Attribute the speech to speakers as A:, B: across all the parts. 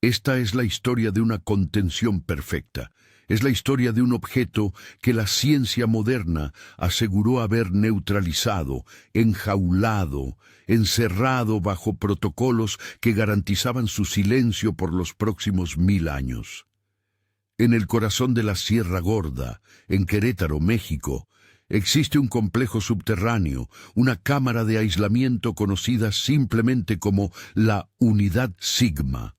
A: Esta es la historia de una contención perfecta. Es la historia de un objeto que la ciencia moderna aseguró haber neutralizado, enjaulado, encerrado bajo protocolos que garantizaban su silencio por los próximos 1000 años. En el corazón de la Sierra Gorda, en Querétaro, México, existe un complejo subterráneo, una cámara de aislamiento conocida simplemente como la Unidad Sigma.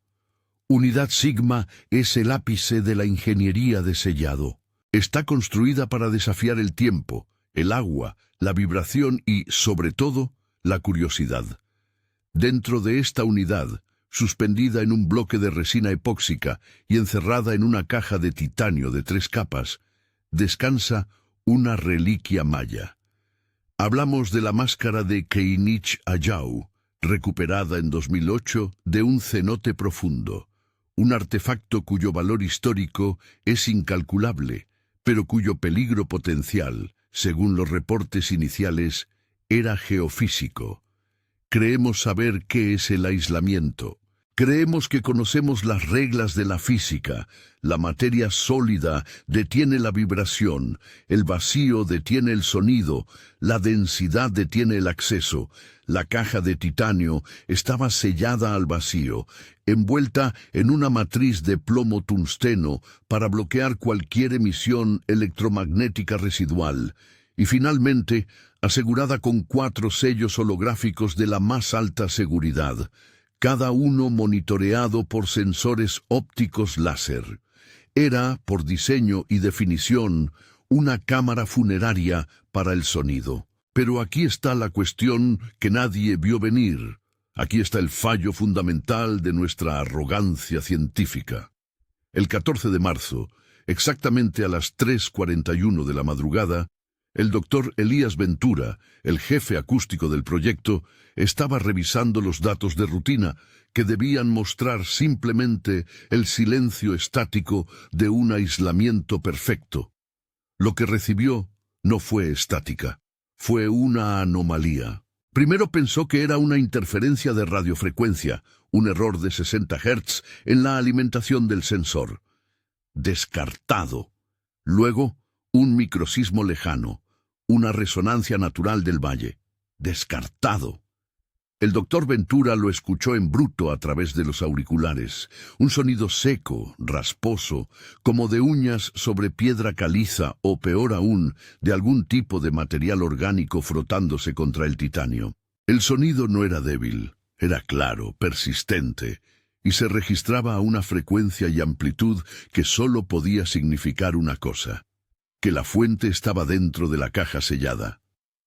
A: Unidad Sigma es el ápice de la ingeniería de sellado. Está construida para desafiar el tiempo, el agua, la vibración y, sobre todo, la curiosidad. Dentro de esta unidad, suspendida en un bloque de resina epóxica y encerrada en una caja de titanio de 3 capas, descansa una reliquia maya. Hablamos de la máscara de Keinich Ayau, recuperada en 2008 de un cenote profundo. Un artefacto cuyo valor histórico es incalculable, pero cuyo peligro potencial, según los reportes iniciales, era geofísico. Creemos saber qué es el aislamiento. Creemos que conocemos las reglas de la física. La materia sólida detiene la vibración, el vacío detiene el sonido, la densidad detiene el acceso. La caja de titanio estaba sellada al vacío, envuelta en una matriz de plomo tungsteno para bloquear cualquier emisión electromagnética residual, y finalmente asegurada con 4 sellos holográficos de la más alta seguridad, cada uno monitoreado por sensores ópticos láser. Era, por diseño y definición, una cámara funeraria para el sonido. Pero aquí está la cuestión que nadie vio venir. Aquí está el fallo fundamental de nuestra arrogancia científica. El 14 de marzo, exactamente a las 3:41 de la madrugada, el doctor Elías Ventura, el jefe acústico del proyecto, estaba revisando los datos de rutina que debían mostrar simplemente el silencio estático de un aislamiento perfecto. Lo que recibió no fue estática, fue una anomalía. Primero pensó que era una interferencia de radiofrecuencia, un error de 60 Hz en la alimentación del sensor. Descartado. Luego, un microsismo lejano, una resonancia natural del valle. Descartado. El doctor Ventura lo escuchó en bruto a través de los auriculares. Un sonido seco, rasposo, como de uñas sobre piedra caliza o, peor aún, de algún tipo de material orgánico frotándose contra el titanio. El sonido no era débil, era claro, persistente, y se registraba a una frecuencia y amplitud que solo podía significar una cosa: que la fuente estaba dentro de la caja sellada,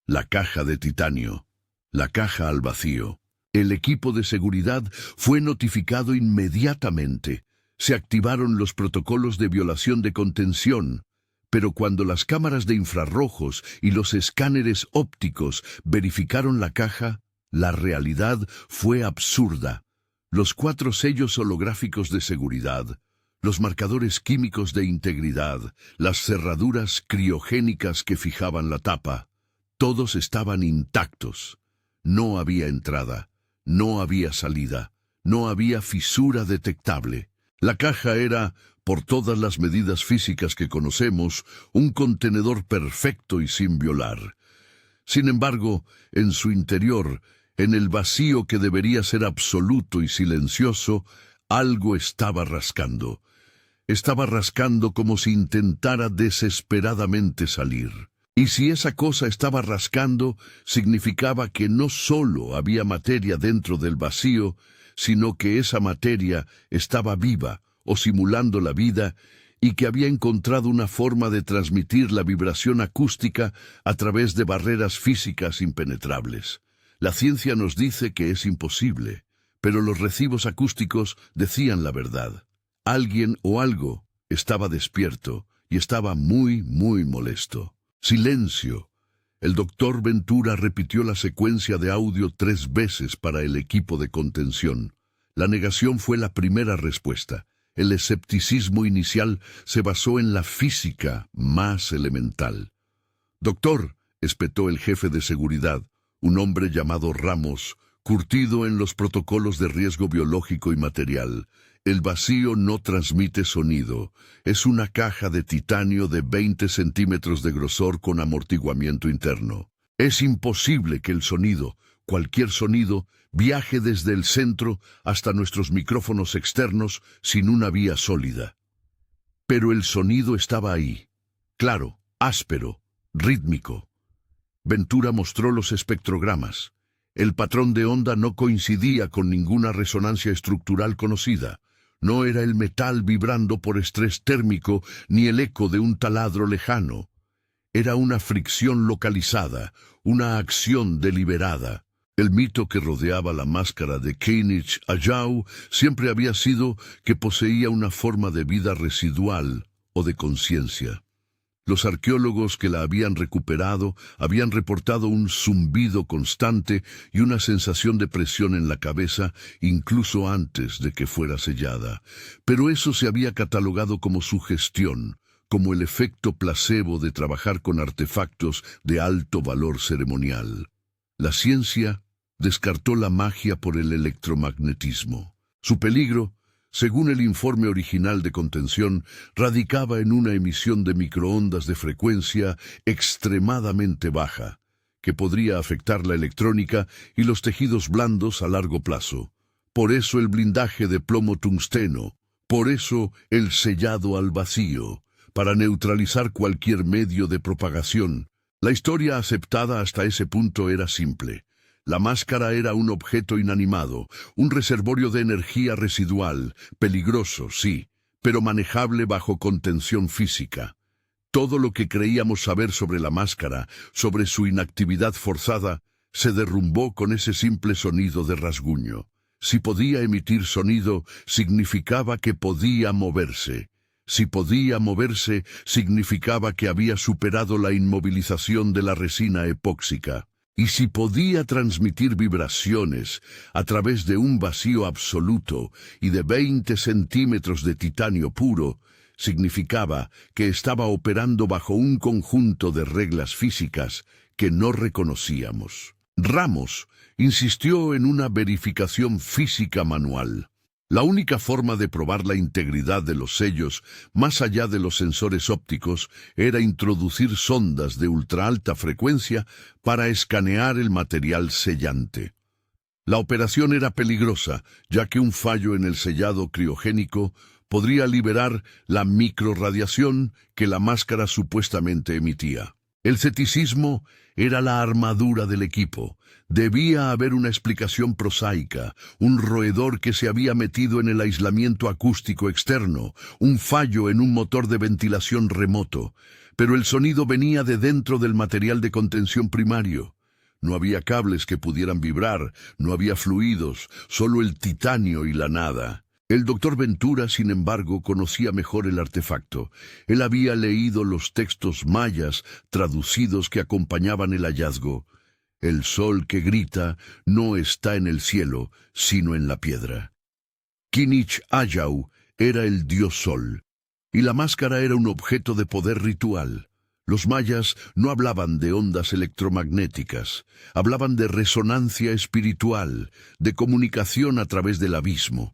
A: la caja de titanio, la caja al vacío. El equipo de seguridad fue notificado inmediatamente. Se activaron los protocolos de violación de contención, pero cuando las cámaras de infrarrojos y los escáneres ópticos verificaron la caja, la realidad fue absurda. Los 4 sellos holográficos de seguridad, los marcadores químicos de integridad, las cerraduras criogénicas que fijaban la tapa, todos estaban intactos. No había entrada, no había salida, no había fisura detectable. La caja era, por todas las medidas físicas que conocemos, un contenedor perfecto y sin violar. Sin embargo, en su interior, en el vacío que debería ser absoluto y silencioso, algo estaba rascando. Estaba rascando como si intentara desesperadamente salir. Y si esa cosa estaba rascando, significaba que no solo había materia dentro del vacío, sino que esa materia estaba viva o simulando la vida y que había encontrado una forma de transmitir la vibración acústica a través de barreras físicas impenetrables. La ciencia nos dice que es imposible, pero los recibos acústicos decían la verdad. Alguien o algo estaba despierto y estaba muy molesto. Silencio. El doctor Ventura repitió la secuencia de audio 3 veces para el equipo de contención. La negación fue la primera respuesta. El escepticismo inicial se basó en la física más elemental. «Doctor», espetó el jefe de seguridad, un hombre llamado Ramos, curtido en los protocolos de riesgo biológico y material, El vacío no transmite sonido. Es una caja de titanio de 20 centímetros de grosor con amortiguamiento interno. Es imposible que el sonido, cualquier sonido, viaje desde el centro hasta nuestros micrófonos externos sin una vía sólida. Pero el sonido estaba ahí, claro, áspero, rítmico. Ventura mostró los espectrogramas. El patrón de onda no coincidía con ninguna resonancia estructural conocida. No era el metal vibrando por estrés térmico ni el eco de un taladro lejano. Era una fricción localizada, una acción deliberada. El mito que rodeaba la máscara de Kénic-Ajau siempre había sido que poseía una forma de vida residual o de conciencia. Los arqueólogos que la habían recuperado habían reportado un zumbido constante y una sensación de presión en la cabeza incluso antes de que fuera sellada. Pero eso se había catalogado como sugestión, como el efecto placebo de trabajar con artefactos de alto valor ceremonial. La ciencia descartó la magia por el electromagnetismo. Su peligro, según el informe original de contención, radicaba en una emisión de microondas de frecuencia extremadamente baja, que podría afectar la electrónica y los tejidos blandos a largo plazo. Por eso el blindaje de plomo tungsteno, por eso el sellado al vacío, para neutralizar cualquier medio de propagación. La historia aceptada hasta ese punto era simple. La máscara era un objeto inanimado, un reservorio de energía residual, peligroso, sí, pero manejable bajo contención física. Todo lo que creíamos saber sobre la máscara, sobre su inactividad forzada, se derrumbó con ese simple sonido de rasguño. Si podía emitir sonido, significaba que podía moverse. Si podía moverse, significaba que había superado la inmovilización de la resina epóxica. Y si podía transmitir vibraciones a través de un vacío absoluto y de 20 centímetros de titanio puro, significaba que estaba operando bajo un conjunto de reglas físicas que no reconocíamos. Ramos insistió en una verificación física manual. La única forma de probar la integridad de los sellos, más allá de los sensores ópticos, era introducir sondas de ultraalta frecuencia para escanear el material sellante. La operación era peligrosa, ya que un fallo en el sellado criogénico podría liberar la microrradiación que la máscara supuestamente emitía. El escepticismo era la armadura del equipo. Debía haber una explicación prosaica, un roedor que se había metido en el aislamiento acústico externo, un fallo en un motor de ventilación remoto. Pero el sonido venía de dentro del material de contención primario. No había cables que pudieran vibrar, no había fluidos, solo el titanio y la nada. El doctor Ventura, sin embargo, conocía mejor el artefacto. Él había leído los textos mayas traducidos que acompañaban el hallazgo. El sol que grita no está en el cielo, sino en la piedra. Kénic-Ajau era el dios sol, y la máscara era un objeto de poder ritual. Los mayas no hablaban de ondas electromagnéticas, hablaban de resonancia espiritual, de comunicación a través del abismo.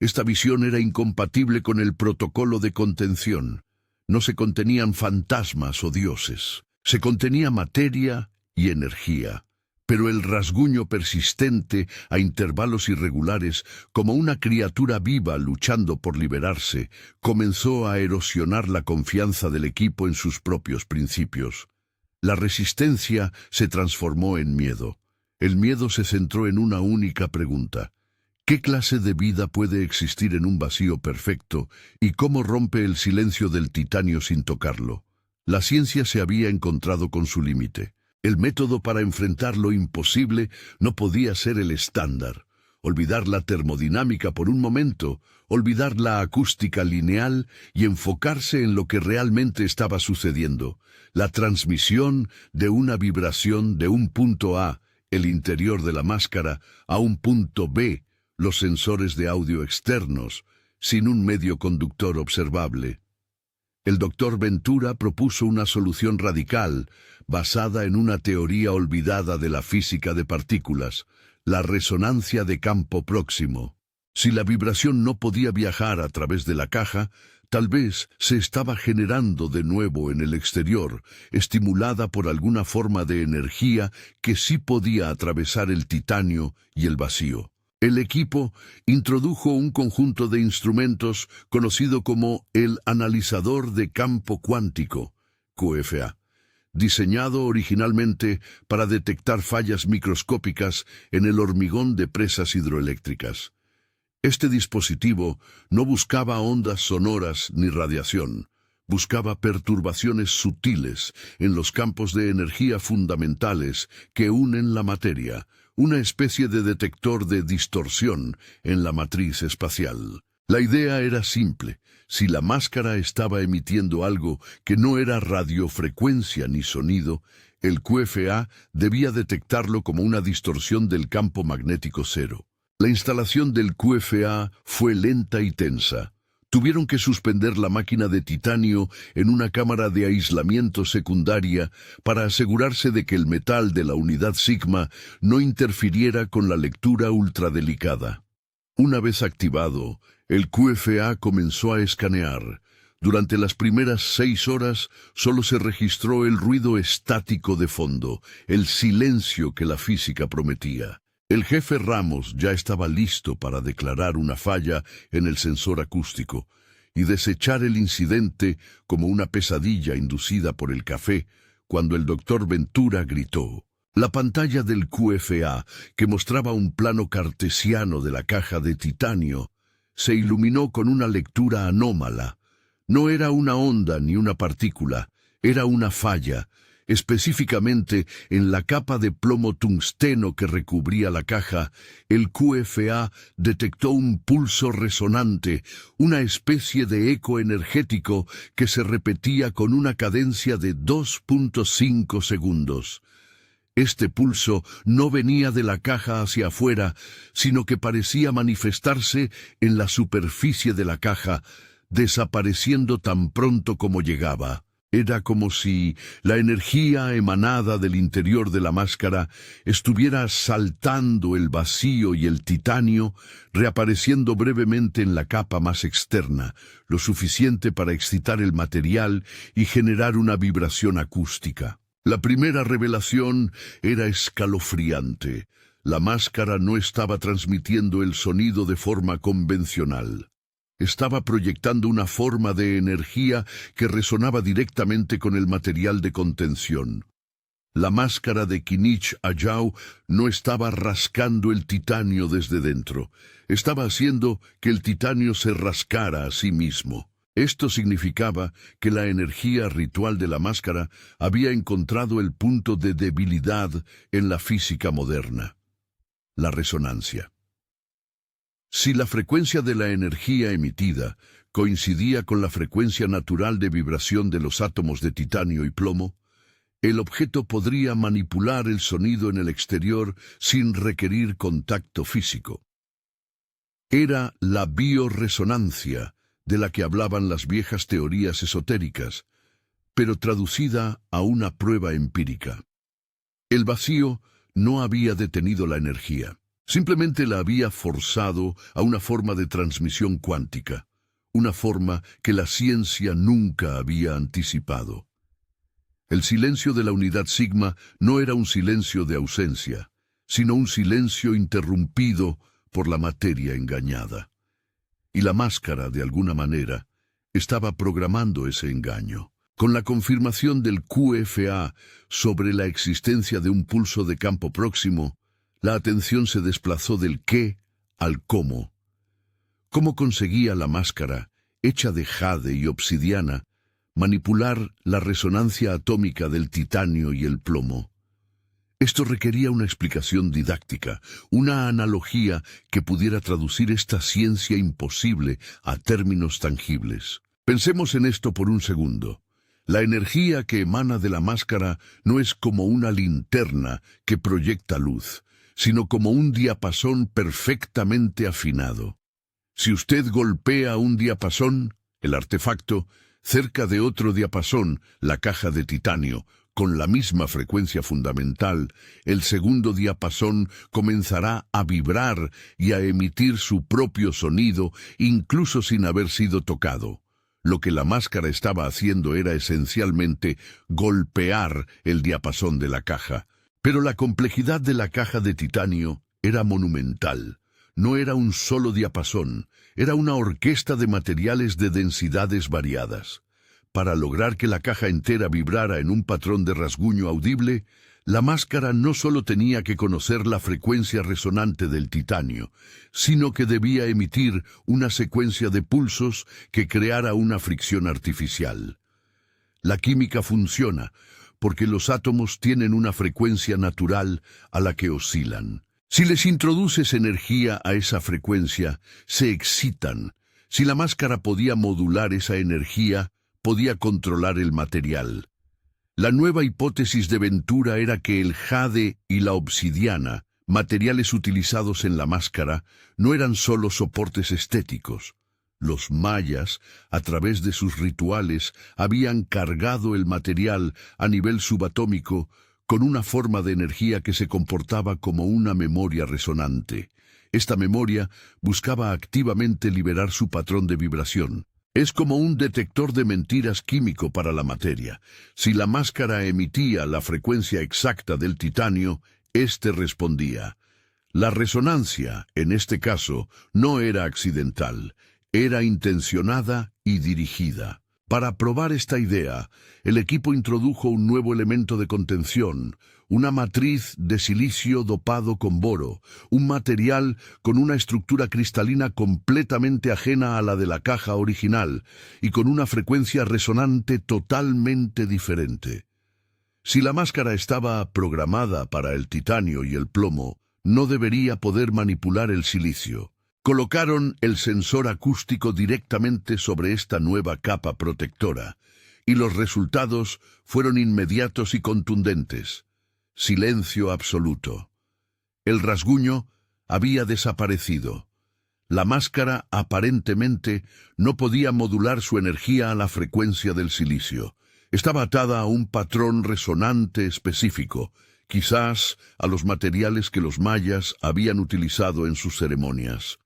A: Esta visión era incompatible con el protocolo de contención. No se contenían fantasmas o dioses, se contenía materia y energía. Pero el rasguño persistente a intervalos irregulares, como una criatura viva luchando por liberarse, comenzó a erosionar la confianza del equipo en sus propios principios. La resistencia se transformó en miedo. El miedo se centró en una única pregunta. ¿Qué clase de vida puede existir en un vacío perfecto y cómo rompe el silencio del titanio sin tocarlo? La ciencia se había encontrado con su límite. El método para enfrentar lo imposible no podía ser el estándar. Olvidar la termodinámica por un momento, olvidar la acústica lineal y enfocarse en lo que realmente estaba sucediendo. La transmisión de una vibración de un punto A, el interior de la máscara, a un punto B, los sensores de audio externos, sin un medio conductor observable. El doctor Ventura propuso una solución radical, basada en una teoría olvidada de la física de partículas, la resonancia de campo próximo. Si la vibración no podía viajar a través de la caja, tal vez se estaba generando de nuevo en el exterior, estimulada por alguna forma de energía que sí podía atravesar el titanio y el vacío. El equipo introdujo un conjunto de instrumentos conocido como el analizador de campo cuántico, QFA, diseñado originalmente para detectar fallas microscópicas en el hormigón de presas hidroeléctricas. Este dispositivo no buscaba ondas sonoras ni radiación, buscaba perturbaciones sutiles en los campos de energía fundamentales que unen la materia, una especie de detector de distorsión en la matriz espacial. La idea era simple: si la máscara estaba emitiendo algo que no era radiofrecuencia ni sonido, el QFA debía detectarlo como una distorsión del campo magnético cero. La instalación del QFA fue lenta y tensa. Tuvieron que suspender la máquina de titanio en una cámara de aislamiento secundaria para asegurarse de que el metal de la unidad Sigma no interfiriera con la lectura ultradelicada. Una vez activado, el QFA comenzó a escanear. Durante las primeras 6 horas solo se registró el ruido estático de fondo, el silencio que la física prometía. El jefe Ramos ya estaba listo para declarar una falla en el sensor acústico y desechar el incidente como una pesadilla inducida por el café cuando el doctor Ventura gritó. La pantalla del QFA, que mostraba un plano cartesiano de la caja de titanio, se iluminó con una lectura anómala. No era una onda ni una partícula, era una falla, específicamente en la capa de plomo tungsteno que recubría la caja. El QFA detectó un pulso resonante, una especie de eco energético que se repetía con una cadencia de 2.5 segundos. Este pulso no venía de la caja hacia afuera, sino que parecía manifestarse en la superficie de la caja, desapareciendo tan pronto como llegaba. Era como si la energía emanada del interior de la máscara estuviera saltando el vacío y el titanio, reapareciendo brevemente en la capa más externa, lo suficiente para excitar el material y generar una vibración acústica. La primera revelación era escalofriante. La máscara no estaba transmitiendo el sonido de forma convencional. Estaba proyectando una forma de energía que resonaba directamente con el material de contención. La máscara de Kinich Ajao no estaba rascando el titanio desde dentro. Estaba haciendo que el titanio se rascara a sí mismo. Esto significaba que la energía ritual de la máscara había encontrado el punto de debilidad en la física moderna: la resonancia. Si la frecuencia de la energía emitida coincidía con la frecuencia natural de vibración de los átomos de titanio y plomo, el objeto podría manipular el sonido en el exterior sin requerir contacto físico. Era la bioresonancia de la que hablaban las viejas teorías esotéricas, pero traducida a una prueba empírica. El vacío no había detenido la energía. Simplemente la había forzado a una forma de transmisión cuántica, una forma que la ciencia nunca había anticipado. El silencio de la unidad Sigma no era un silencio de ausencia, sino un silencio interrumpido por la materia engañada. Y la máscara, de alguna manera, estaba programando ese engaño. Con la confirmación del QFA sobre la existencia de un pulso de campo próximo, la atención se desplazó del qué al cómo. ¿Cómo conseguía la máscara, hecha de jade y obsidiana, manipular la resonancia atómica del titanio y el plomo? Esto requería una explicación didáctica, una analogía que pudiera traducir esta ciencia imposible a términos tangibles. Pensemos en esto por un segundo. La energía que emana de la máscara no es como una linterna que proyecta luz, sino como un diapasón perfectamente afinado. Si usted golpea un diapasón, el artefacto, cerca de otro diapasón, la caja de titanio, Con la misma frecuencia fundamental, el segundo diapasón comenzará a vibrar y a emitir su propio sonido, incluso sin haber sido tocado. Lo que la máscara estaba haciendo era esencialmente golpear el diapasón de la caja. Pero la complejidad de la caja de titanio era monumental. No era un solo diapasón, era una orquesta de materiales de densidades variadas. Para lograr que la caja entera vibrara en un patrón de rasguño audible, la máscara no solo tenía que conocer la frecuencia resonante del titanio, sino que debía emitir una secuencia de pulsos que creara una fricción artificial. La química funciona porque los átomos tienen una frecuencia natural a la que oscilan. Si les introduces energía a esa frecuencia, se excitan. Si la máscara podía modular esa energía, podía controlar el material. La nueva hipótesis de Ventura era que el jade y la obsidiana, materiales utilizados en la máscara, no eran solo soportes estéticos. Los mayas, a través de sus rituales, habían cargado el material a nivel subatómico con una forma de energía que se comportaba como una memoria resonante. Esta memoria buscaba activamente liberar su patrón de vibración. Es como un detector de mentiras químico para la materia. Si la máscara emitía la frecuencia exacta del titanio, éste respondía. La resonancia, en este caso, no era accidental, era intencionada y dirigida. Para probar esta idea, el equipo introdujo un nuevo elemento de contención, una matriz de silicio dopado con boro, un material con una estructura cristalina completamente ajena a la de la caja original y con una frecuencia resonante totalmente diferente. Si la máscara estaba programada para el titanio y el plomo, no debería poder manipular el silicio. Colocaron el sensor acústico directamente sobre esta nueva capa protectora, y los resultados fueron inmediatos y contundentes. Silencio absoluto. El rasguño había desaparecido. La máscara, aparentemente, no podía modular su energía a la frecuencia del silicio. Estaba atada a un patrón resonante específico, quizás a los materiales que los mayas habían utilizado en sus ceremonias.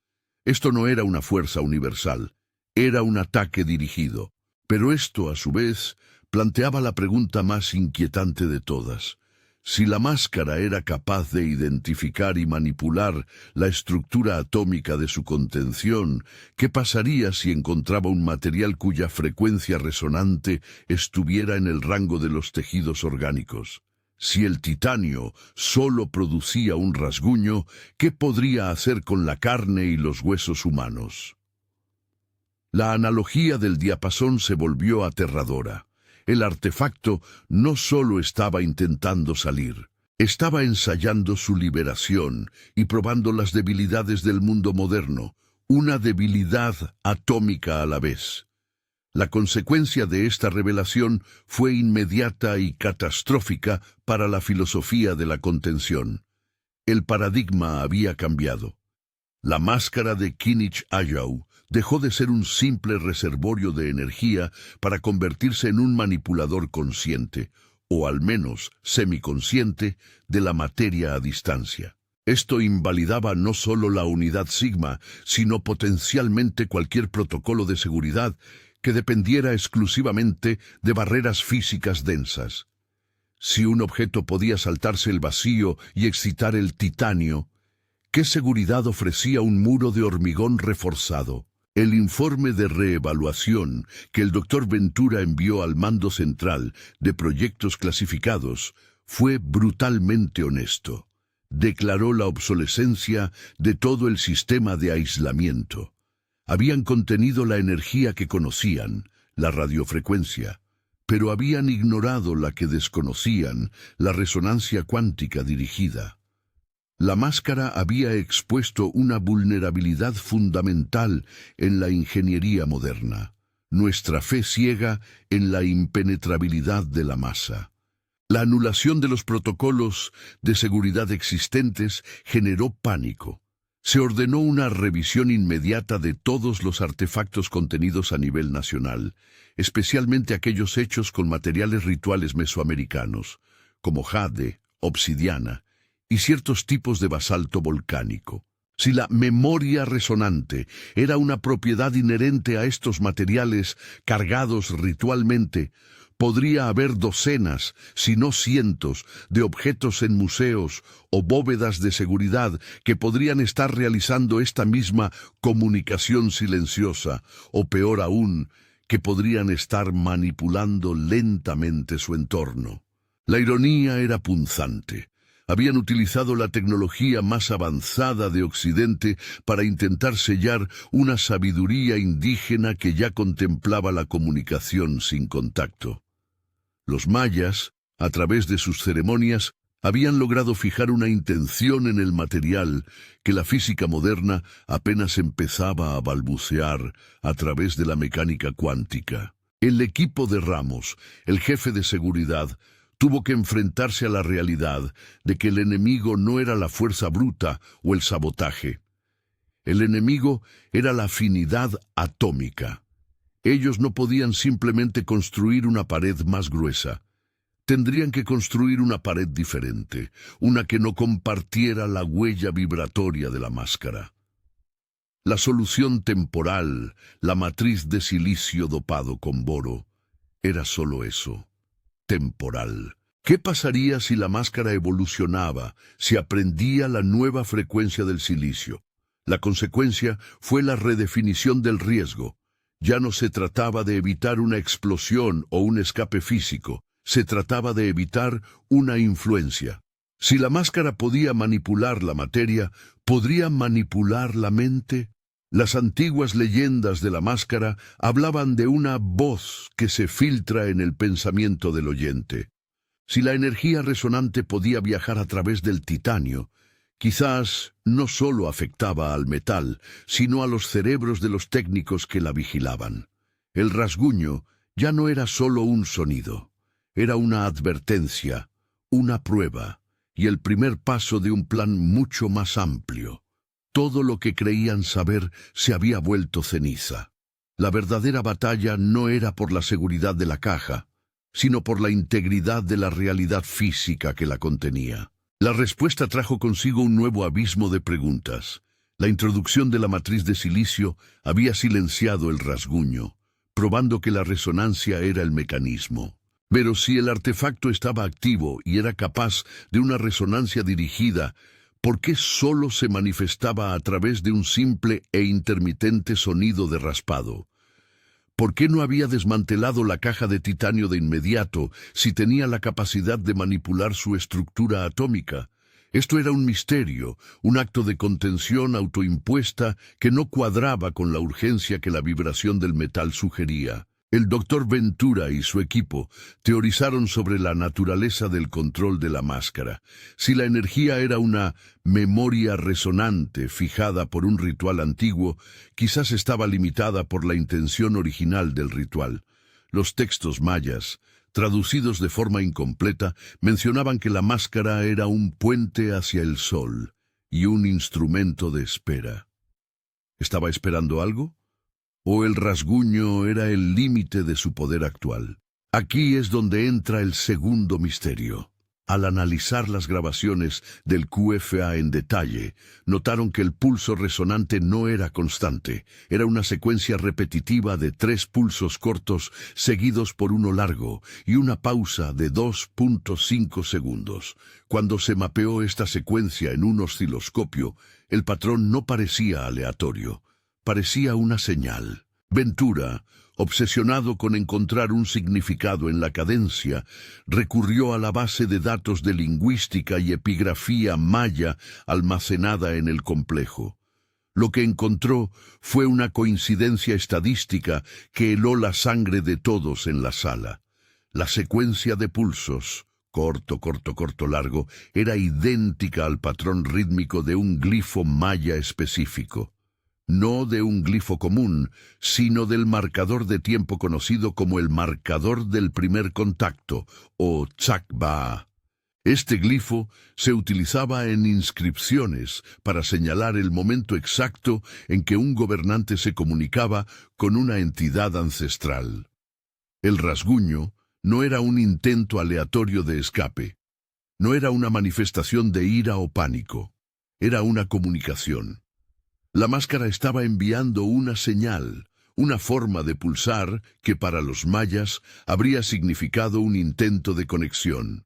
A: Esto no era una fuerza universal, era un ataque dirigido. Pero esto, a su vez, planteaba la pregunta más inquietante de todas. Si la máscara era capaz de identificar y manipular la estructura atómica de su contención, ¿qué pasaría si encontraba un material cuya frecuencia resonante estuviera en el rango de los tejidos orgánicos? Si el titanio solo producía un rasguño, ¿qué podría hacer con la carne y los huesos humanos? La analogía del diapasón se volvió aterradora. El artefacto no solo estaba intentando salir, estaba ensayando su liberación y probando las debilidades del mundo moderno, una debilidad atómica a la vez. La consecuencia de esta revelación fue inmediata y catastrófica para la filosofía de la contención. El paradigma había cambiado. La máscara de Kinich-Ayau dejó de ser un simple reservorio de energía para convertirse en un manipulador consciente, o al menos semiconsciente, de la materia a distancia. Esto invalidaba no solo la unidad sigma, sino potencialmente cualquier protocolo de seguridad que dependiera exclusivamente de barreras físicas densas. Si un objeto podía saltarse el vacío y excitar el titanio, ¿qué seguridad ofrecía un muro de hormigón reforzado? El informe de reevaluación que el Dr. Ventura envió al Mando Central de Proyectos Clasificados fue brutalmente honesto. Declaró la obsolescencia de todo el sistema de aislamiento. Habían contenido la energía que conocían, la radiofrecuencia, pero habían ignorado la que desconocían, la resonancia cuántica dirigida. La máscara había expuesto una vulnerabilidad fundamental en la ingeniería moderna, nuestra fe ciega en la impenetrabilidad de la masa. La anulación de los protocolos de seguridad existentes generó pánico. Se ordenó una revisión inmediata de todos los artefactos contenidos a nivel nacional, especialmente aquellos hechos con materiales rituales mesoamericanos, como jade, obsidiana y ciertos tipos de basalto volcánico. Si la memoria resonante era una propiedad inherente a estos materiales cargados ritualmente, podría haber docenas, si no cientos, de objetos en museos o bóvedas de seguridad que podrían estar realizando esta misma comunicación silenciosa, o peor aún, que podrían estar manipulando lentamente su entorno. La ironía era punzante. Habían utilizado la tecnología más avanzada de Occidente para intentar sellar una sabiduría indígena que ya contemplaba la comunicación sin contacto. Los mayas, a través de sus ceremonias, habían logrado fijar una intención en el material que la física moderna apenas empezaba a balbucear a través de la mecánica cuántica. El equipo de Ramos, el jefe de seguridad, tuvo que enfrentarse a la realidad de que el enemigo no era la fuerza bruta o el sabotaje. El enemigo era la afinidad atómica. Ellos no podían simplemente construir una pared más gruesa. Tendrían que construir una pared diferente, una que no compartiera la huella vibratoria de la máscara. La solución temporal, la matriz de silicio dopado con boro, era solo eso, temporal. ¿Qué pasaría si la máscara evolucionaba, si aprendía la nueva frecuencia del silicio? La consecuencia fue la redefinición del riesgo. Ya no se trataba de evitar una explosión o un escape físico, se trataba de evitar una influencia. Si la máscara podía manipular la materia, ¿podría manipular la mente? Las antiguas leyendas de la máscara hablaban de una voz que se filtra en el pensamiento del oyente. Si la energía resonante podía viajar a través del titanio, quizás no solo afectaba al metal, sino a los cerebros de los técnicos que la vigilaban. El rasguño ya no era solo un sonido, era una advertencia, una prueba, y el primer paso de un plan mucho más amplio. Todo lo que creían saber se había vuelto ceniza. La verdadera batalla no era por la seguridad de la caja, sino por la integridad de la realidad física que la contenía. La respuesta trajo consigo un nuevo abismo de preguntas. La introducción de la matriz de silicio había silenciado el rasguño, probando que la resonancia era el mecanismo. Pero si el artefacto estaba activo y era capaz de una resonancia dirigida, ¿por qué solo se manifestaba a través de un simple e intermitente sonido de raspado? ¿Por qué no había desmantelado la caja de titanio de inmediato si tenía la capacidad de manipular su estructura atómica? Esto era un misterio, un acto de contención autoimpuesta que no cuadraba con la urgencia que la vibración del metal sugería. El doctor Ventura y su equipo teorizaron sobre la naturaleza del control de la máscara. Si la energía era una memoria resonante fijada por un ritual antiguo, quizás estaba limitada por la intención original del ritual. Los textos mayas, traducidos de forma incompleta, mencionaban que la máscara era un puente hacia el sol y un instrumento de espera. ¿Estaba esperando algo? ¿O el rasguño era el límite de su poder actual? Aquí es donde entra el segundo misterio. Al analizar las grabaciones del QFA en detalle, notaron que el pulso resonante no era constante. Era una secuencia repetitiva de 3 pulsos cortos seguidos por uno largo y una pausa de 2.5 segundos. Cuando se mapeó esta secuencia en un osciloscopio, el patrón no parecía aleatorio. Parecía una señal. Ventura, obsesionado con encontrar un significado en la cadencia, recurrió a la base de datos de lingüística y epigrafía maya almacenada en el complejo. Lo que encontró fue una coincidencia estadística que heló la sangre de todos en la sala. La secuencia de pulsos, corto, corto, corto, largo, era idéntica al patrón rítmico de un glifo maya específico. No de un glifo común, sino del marcador de tiempo conocido como el marcador del primer contacto, o Chakba. Este glifo se utilizaba en inscripciones para señalar el momento exacto en que un gobernante se comunicaba con una entidad ancestral. El rasguño no era un intento aleatorio de escape, no era una manifestación de ira o pánico, era una comunicación. La máscara estaba enviando una señal, una forma de pulsar que para los mayas habría significado un intento de conexión.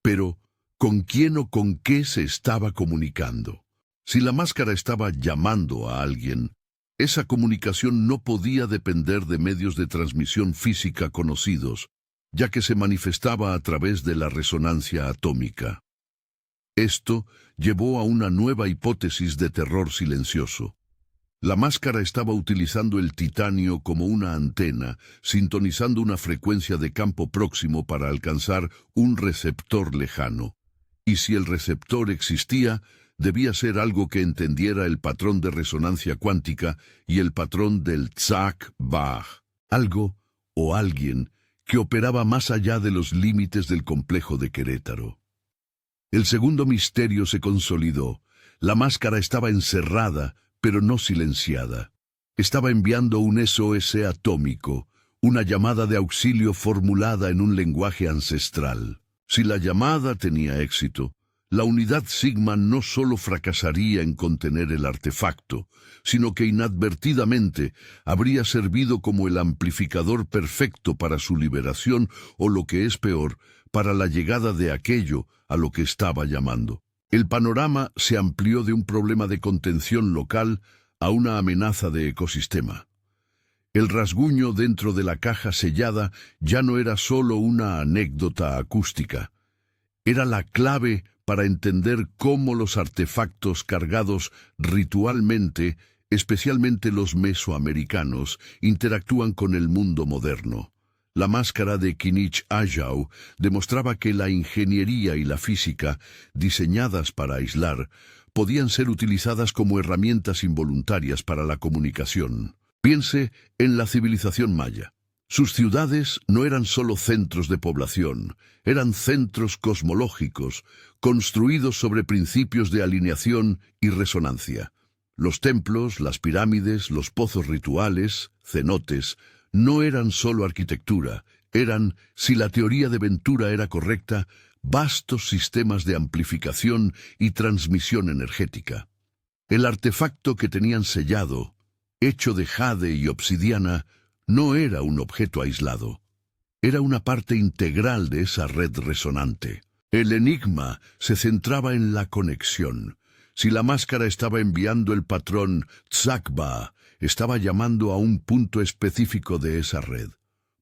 A: Pero, ¿con quién o con qué se estaba comunicando? Si la máscara estaba llamando a alguien, esa comunicación no podía depender de medios de transmisión física conocidos, ya que se manifestaba a través de la resonancia atómica. Esto llevó a una nueva hipótesis de terror silencioso. La máscara estaba utilizando el titanio como una antena, sintonizando una frecuencia de campo próximo para alcanzar un receptor lejano. Y si el receptor existía, debía ser algo que entendiera el patrón de resonancia cuántica y el patrón del Tzak-Bah. Algo o alguien que operaba más allá de los límites del complejo de Querétaro. El segundo misterio se consolidó. La máscara estaba encerrada, pero no silenciada. Estaba enviando un SOS atómico, una llamada de auxilio formulada en un lenguaje ancestral. Si la llamada tenía éxito, la unidad Sigma no solo fracasaría en contener el artefacto, sino que inadvertidamente habría servido como el amplificador perfecto para su liberación o, lo que es peor, para la llegada de aquello a lo que estaba llamando. El panorama se amplió de un problema de contención local a una amenaza de ecosistema. El rasguño dentro de la caja sellada ya no era solo una anécdota acústica. Era la clave para entender cómo los artefactos cargados ritualmente, especialmente los mesoamericanos, interactúan con el mundo moderno. La máscara de Kinich Ajau demostraba que la ingeniería y la física, diseñadas para aislar, podían ser utilizadas como herramientas involuntarias para la comunicación. Piense en la civilización maya. Sus ciudades no eran solo centros de población, eran centros cosmológicos, construidos sobre principios de alineación y resonancia. Los templos, las pirámides, los pozos rituales, cenotes, no eran solo arquitectura, eran, si la teoría de Ventura era correcta, vastos sistemas de amplificación y transmisión energética. El artefacto que tenían sellado, hecho de jade y obsidiana, no era un objeto aislado. Era una parte integral de esa red resonante. El enigma se centraba en la conexión. Si la máscara estaba enviando el patrón Tzak-Bah, estaba llamando a un punto específico de esa red.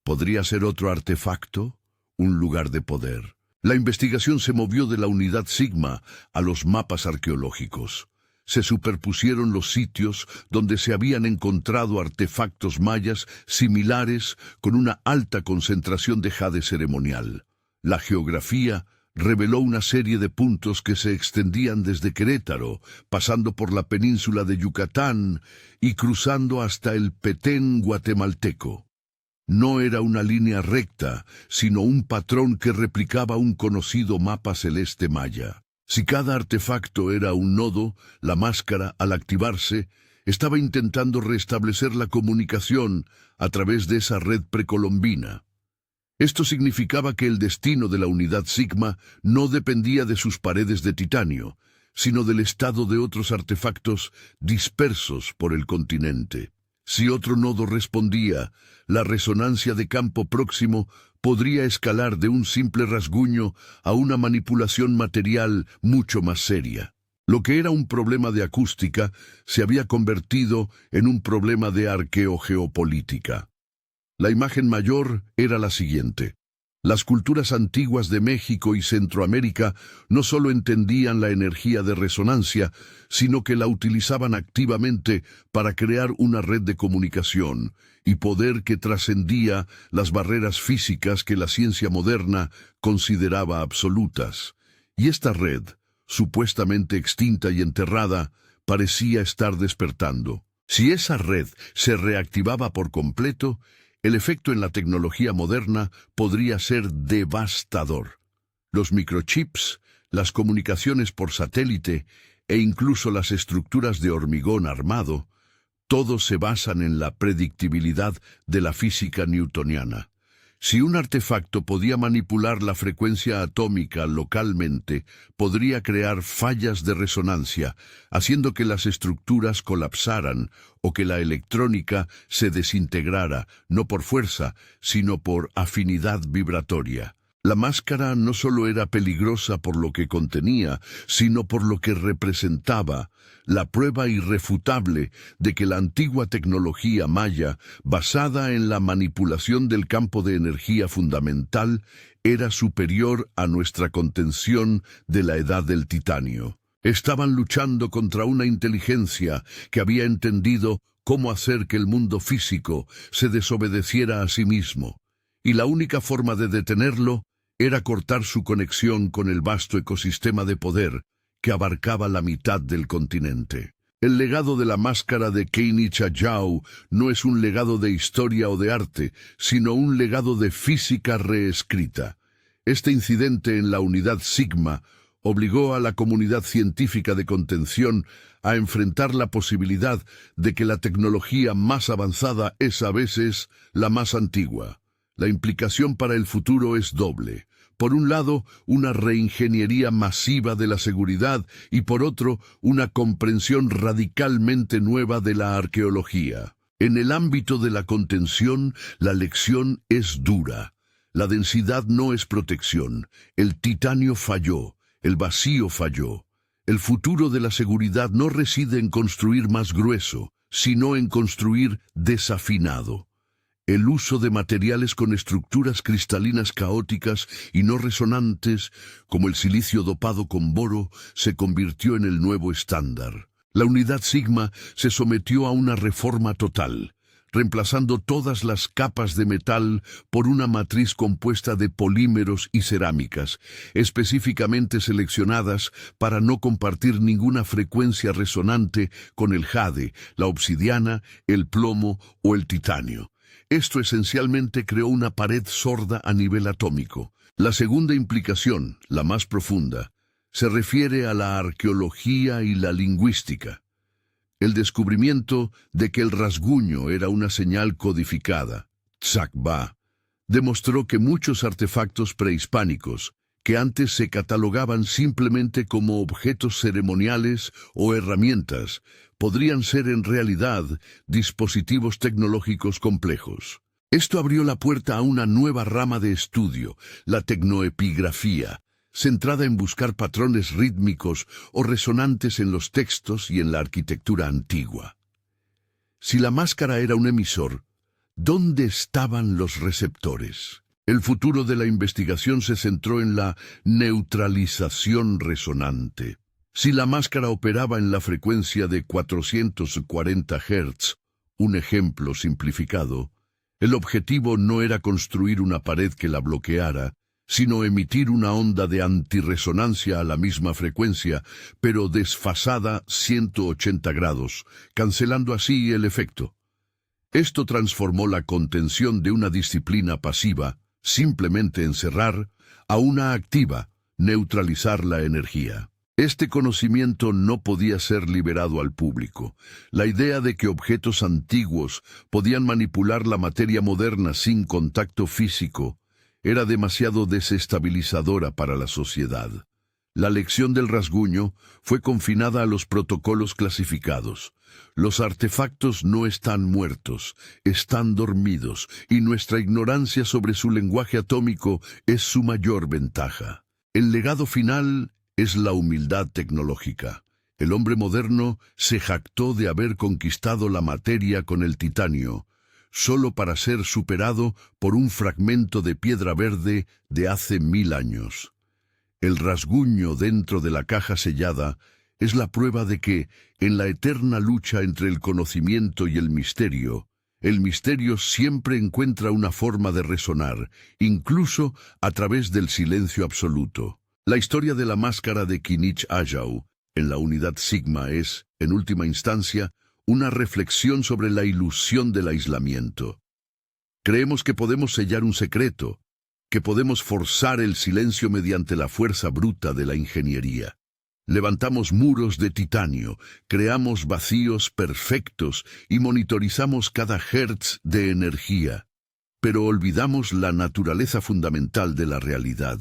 A: ¿Podría ser otro artefacto? Un lugar de poder. La investigación se movió de la unidad Sigma a los mapas arqueológicos. Se superpusieron los sitios donde se habían encontrado artefactos mayas similares con una alta concentración de jade ceremonial. La geografía reveló una serie de puntos que se extendían desde Querétaro, pasando por la península de Yucatán y cruzando hasta el Petén guatemalteco. No era una línea recta, sino un patrón que replicaba un conocido mapa celeste maya. Si cada artefacto era un nodo, la máscara, al activarse, estaba intentando restablecer la comunicación a través de esa red precolombina. Esto significaba que el destino de la unidad Sigma no dependía de sus paredes de titanio, sino del estado de otros artefactos dispersos por el continente. Si otro nodo respondía, la resonancia de campo próximo podría escalar de un simple rasguño a una manipulación material mucho más seria. Lo que era un problema de acústica se había convertido en un problema de arqueogeopolítica. La imagen mayor era la siguiente. Las culturas antiguas de México y Centroamérica no solo entendían la energía de resonancia, sino que la utilizaban activamente para crear una red de comunicación y poder que trascendía las barreras físicas que la ciencia moderna consideraba absolutas. Y esta red, supuestamente extinta y enterrada, parecía estar despertando. Si esa red se reactivaba por completo, el efecto en la tecnología moderna podría ser devastador. Los microchips, las comunicaciones por satélite e incluso las estructuras de hormigón armado, todos se basan en la predictibilidad de la física newtoniana. Si un artefacto podía manipular la frecuencia atómica localmente, podría crear fallas de resonancia, haciendo que las estructuras colapsaran o que la electrónica se desintegrara, no por fuerza, sino por afinidad vibratoria. La máscara no solo era peligrosa por lo que contenía, sino por lo que representaba, la prueba irrefutable de que la antigua tecnología maya, basada en la manipulación del campo de energía fundamental, era superior a nuestra contención de la edad del titanio. Estaban luchando contra una inteligencia que había entendido cómo hacer que el mundo físico se desobedeciera a sí mismo, y la única forma de detenerlo era cortar su conexión con el vasto ecosistema de poder que abarcaba la mitad del continente. El legado de la máscara de Keinichi Ajao no es un legado de historia o de arte, sino un legado de física reescrita. Este incidente en la unidad Sigma obligó a la comunidad científica de contención a enfrentar la posibilidad de que la tecnología más avanzada es a veces la más antigua. La implicación para el futuro es doble. Por un lado, una reingeniería masiva de la seguridad y por otro, una comprensión radicalmente nueva de la arqueología. En el ámbito de la contención, la lección es dura. La densidad no es protección. El titanio falló. El vacío falló. El futuro de la seguridad no reside en construir más grueso, sino en construir desafinado. El uso de materiales con estructuras cristalinas caóticas y no resonantes, como el silicio dopado con boro, se convirtió en el nuevo estándar. La unidad Sigma se sometió a una reforma total, reemplazando todas las capas de metal por una matriz compuesta de polímeros y cerámicas, específicamente seleccionadas para no compartir ninguna frecuencia resonante con el jade, la obsidiana, el plomo o el titanio. Esto esencialmente creó una pared sorda a nivel atómico. La segunda implicación, la más profunda, se refiere a la arqueología y la lingüística. El descubrimiento de que el rasguño era una señal codificada, Tsakba, demostró que muchos artefactos prehispánicos, que antes se catalogaban simplemente como objetos ceremoniales o herramientas, podrían ser en realidad dispositivos tecnológicos complejos. Esto abrió la puerta a una nueva rama de estudio, la tecnoepigrafía, centrada en buscar patrones rítmicos o resonantes en los textos y en la arquitectura antigua. Si la máscara era un emisor, ¿dónde estaban los receptores? El futuro de la investigación se centró en la neutralización resonante. Si la máscara operaba en la frecuencia de 440 Hz, un ejemplo simplificado, el objetivo no era construir una pared que la bloqueara, sino emitir una onda de antirresonancia a la misma frecuencia, pero desfasada 180 grados, cancelando así el efecto. Esto transformó la contención de una disciplina pasiva, simplemente encerrar, a una activa, neutralizar la energía. Este conocimiento no podía ser liberado al público. La idea de que objetos antiguos podían manipular la materia moderna sin contacto físico era demasiado desestabilizadora para la sociedad. La lección del rasguño fue confinada a los protocolos clasificados. Los artefactos no están muertos, están dormidos, y nuestra ignorancia sobre su lenguaje atómico es su mayor ventaja. El legado final es la humildad tecnológica. El hombre moderno se jactó de haber conquistado la materia con el titanio, solo para ser superado por un fragmento de piedra verde de hace 1000 años. El rasguño dentro de la caja sellada es la prueba de que, en la eterna lucha entre el conocimiento y el misterio siempre encuentra una forma de resonar, incluso a través del silencio absoluto. La historia de la máscara de Keinichi Ajao en la unidad Sigma es, en última instancia, una reflexión sobre la ilusión del aislamiento. Creemos que podemos sellar un secreto, que podemos forzar el silencio mediante la fuerza bruta de la ingeniería. Levantamos muros de titanio, creamos vacíos perfectos y monitorizamos cada hertz de energía. Pero olvidamos la naturaleza fundamental de la realidad.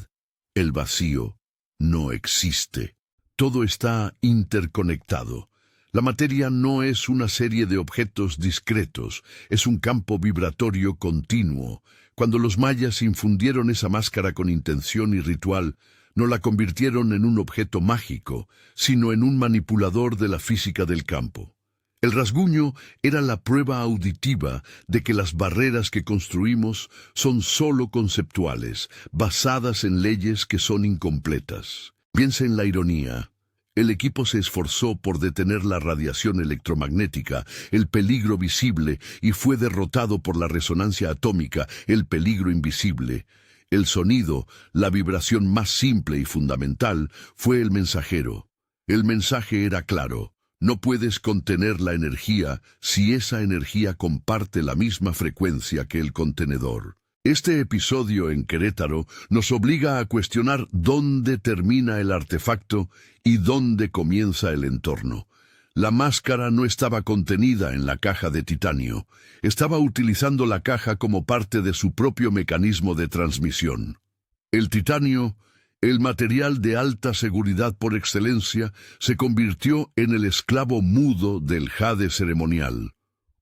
A: El vacío no existe. Todo está interconectado. La materia no es una serie de objetos discretos, es un campo vibratorio continuo. Cuando los mayas infundieron esa máscara con intención y ritual, no la convirtieron en un objeto mágico, sino en un manipulador de la física del campo. El rasguño era la prueba auditiva de que las barreras que construimos son sólo conceptuales, basadas en leyes que son incompletas. Piensa en la ironía. El equipo se esforzó por detener la radiación electromagnética, el peligro visible, y fue derrotado por la resonancia atómica, el peligro invisible. El sonido, la vibración más simple y fundamental, fue el mensajero. El mensaje era claro. No puedes contener la energía si esa energía comparte la misma frecuencia que el contenedor. Este episodio en Querétaro nos obliga a cuestionar dónde termina el artefacto y dónde comienza el entorno. La máscara no estaba contenida en la caja de titanio, estaba utilizando la caja como parte de su propio mecanismo de transmisión. El titanio, el material de alta seguridad por excelencia, se convirtió en el esclavo mudo del jade ceremonial,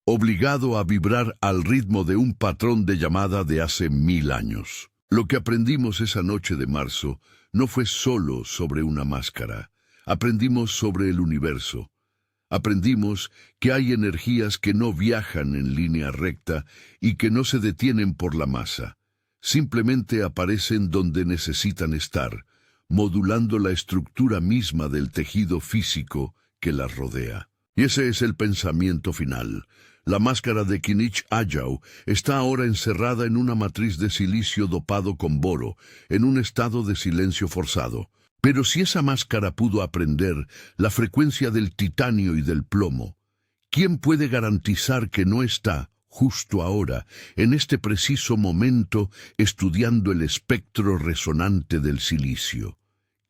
A: obligado a vibrar al ritmo de un patrón de llamada de hace 1000 años. Lo que aprendimos esa noche de marzo no fue solo sobre una máscara. Aprendimos sobre el universo. Aprendimos que hay energías que no viajan en línea recta y que no se detienen por la masa. Simplemente aparecen donde necesitan estar, modulando la estructura misma del tejido físico que las rodea. Y ese es el pensamiento final. La máscara de Kinich Ayau está ahora encerrada en una matriz de silicio dopado con boro, en un estado de silencio forzado. Pero si esa máscara pudo aprender la frecuencia del titanio y del plomo, ¿quién puede garantizar que no está, justo ahora, en este preciso momento, estudiando el espectro resonante del silicio?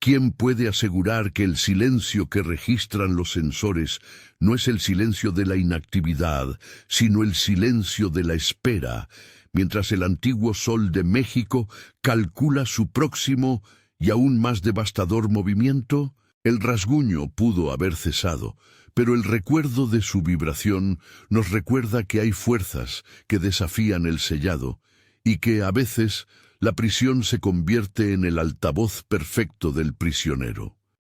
A: ¿Quién puede asegurar que el silencio que registran los sensores no es el silencio de la inactividad, sino el silencio de la espera, mientras el antiguo Sol de México calcula su próximo y aún más devastador movimiento? El rasguño pudo haber cesado, pero el recuerdo de su vibración nos recuerda que hay fuerzas que desafían el sellado y que, a veces, la prisión se convierte en el altavoz perfecto del prisionero.